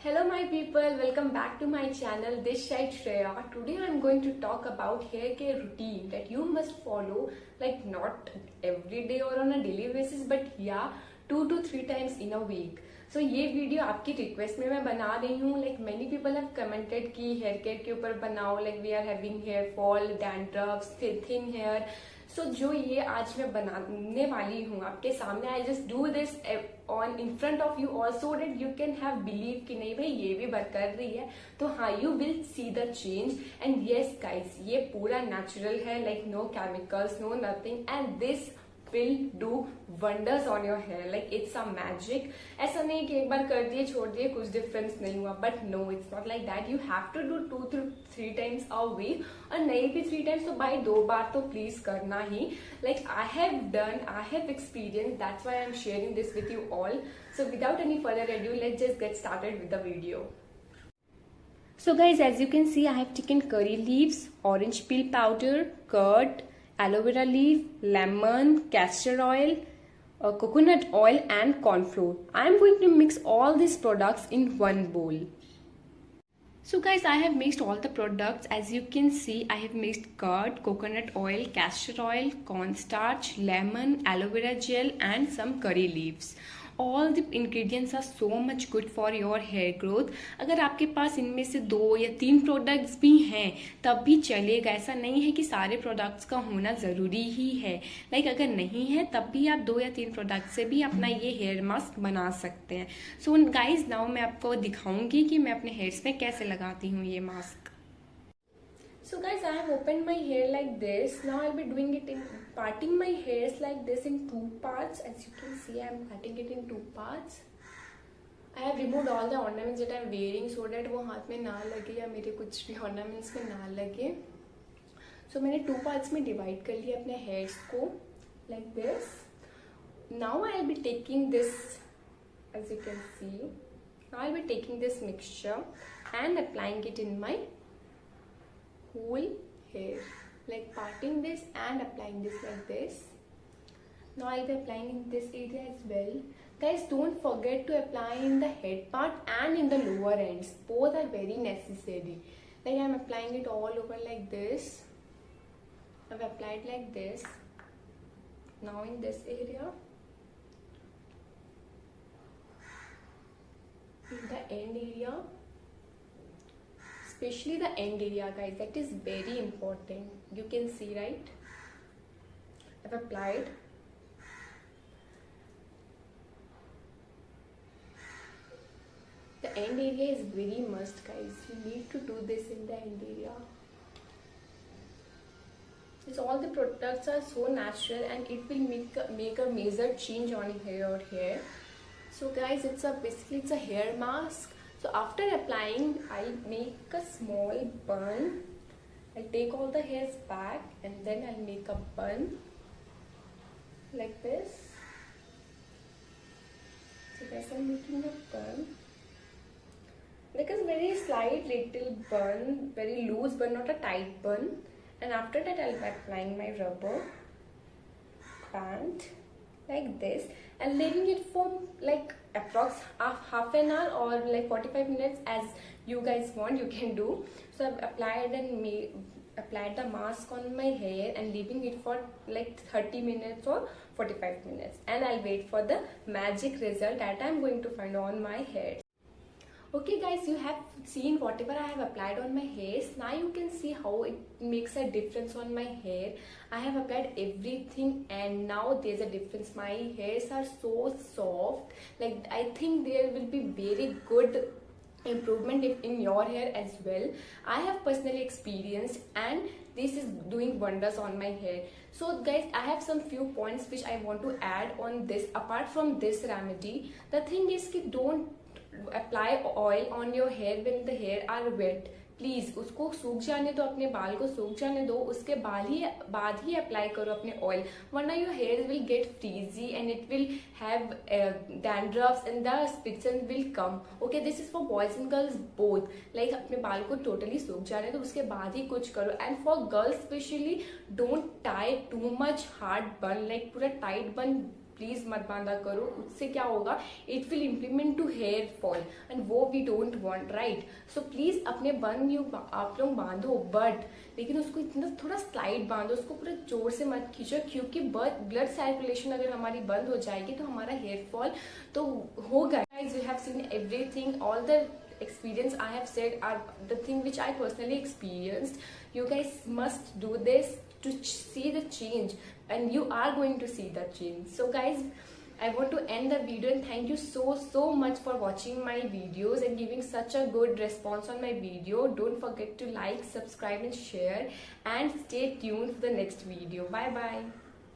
Hello my people, welcome back to my channel. This side Shreya. Today I'm going to talk about hair care routine that you must follow, like not every day or on a daily basis, but yeah, 2 to 3 times in a week. So ये video आपकी request में मैं बना रही हूँ. Like many people have commented कि hair care के ऊपर बनाओ, like we are having hair fall, dandruff, thin hair. So जो ये आज मैं बनाने वाली हूँ आपके सामने, I just do this on in front of you also that you can have believe कि नहीं भाई ये भी वर्क कर रही है. तो हाँ, you will see the change. And yes guys, ये पूरा नेचुरल है, like no chemicals, no nothing, and this will do wonders on your hair. Like it's a magic. ऐसा नहीं कि एक बार कर दिए छोड़ दिए कुछ डिफरेंस नहीं हुआ, but no, it's not like that. You have to do 2 to 3 times a week, और नहीं भी 3 times तो भाई 2 बार तो प्लीज करना ही. Like I have experience, that's why I am sharing this with you all. So without any further ado, let's just get started with the video. So guys, as you can see, I have taken curry leaves, orange peel powder, curd, aloe vera leaf, lemon, castor oil, coconut oil and corn flour. I am going to mix all these products in one bowl. So guys, I have mixed all the products. As you can see, I have mixed curd, coconut oil, castor oil, cornstarch, lemon, aloe vera gel and some curry leaves. All the ingredients are so much good for your hair growth. अगर आपके पास इनमें से 2 या 3 products भी हैं तब भी चलेगा. ऐसा नहीं है कि सारे प्रोडक्ट्स का होना ज़रूरी ही है. लाइक अगर नहीं है तब भी आप 2 या 3 प्रोडक्ट से भी अपना ये हेयर मास्क बना सकते हैं. सो गाइज, नाउ मैं आपको दिखाऊंगी कि मैं अपने हेयर्स में कैसे लगाती हूँ ये mask. So guys, I have opened my hair like this. Now I'll be doing it in parting my hairs like this in 2 parts. As you can see, I am cutting it in 2 parts. I have removed all the ornaments that I am wearing so that वो हाथ में ना लगे या मेरे कुछ भी ornaments में ना लगे. So मैंने 2 parts में divide कर लिया अपने hairs को like this. Now I'll be taking this, as you can see. Now I'll be taking this mixture and applying it in my whole hair, like parting this and applying this like this. Now I'll be applying in this area as well. Guys, don't forget to apply in the head part and in the lower ends. Both are very necessary. Like I'm applying it all over like this. I've applied like this. Now in this area, in the end area, especially the end area guys, that is very important. You can see, right? I've applied. The end area is very must guys. You need to do this in the end area. It's all the products are so natural and it will make a major change on your hair. So guys, basically it's a hair mask. So after applying, I'll make a small bun. I'll take all the hairs back and then I'll make a bun like this. So guys, I'm making a bun. Like a very slight little bun, very loose bun, not a tight bun. And after that, I'll be applying my rubber band like this and leaving it for like approx half an hour or like 45 minutes, as you guys want, you can do. So I've applied applied the mask on my hair and leaving it for like 30 minutes or 45 minutes, and I'll wait for the magic result that I'm going to find on my hair. Okay guys, you have seen whatever I have applied on my hairs. Now you can see how it makes a difference on my hair. I have applied everything and now there's a difference. My hairs are so soft. Like I think there will be very good improvement in your hair as well. I have personally experienced and this is doing wonders on my hair. So guys, I have some few points which I want to add on this. Apart from this remedy, the thing is कि don't apply oil on your hair when the hair are wet. Please उसको सूख जाने दो, अपने बाल को सूख जाने दो, उसके बाद ही अप्लाई करो अपने ऑयल, वरना your hair will get frizzy and it will have dandruffs and the स्पिट्सन will come. Okay, this is for boys and girls both. Like अपने बाल को टोटली सूख जाने दो, उसके बाद ही कुछ करो. And for girls specially, don't tie too much hard bun, like पूरा टाइट बन प्लीज मत बांधा करो। उससे क्या होगा, it will implement to hair fall and वो we don't want, right. So please अपने बन आप लोग बांधो, बट लेकिन उसको इतना थोड़ा स्लाइड बांधो, उसको पूरा जोर से मत खींचो, क्योंकि ब्लड सर्कुलेशन अगर हमारी बंद हो जाएगी तो हमारा हेयर फॉल तो होगा। Guys, you have seen everything, all the experience I have said are the thing which I personally experienced. You guys must do this to see the change, and you are going to see the change. So guys, I want to end the video and thank you so much for watching my videos and giving such a good response on my video. Don't forget to like, subscribe and share, and stay tuned for the next video. Bye bye.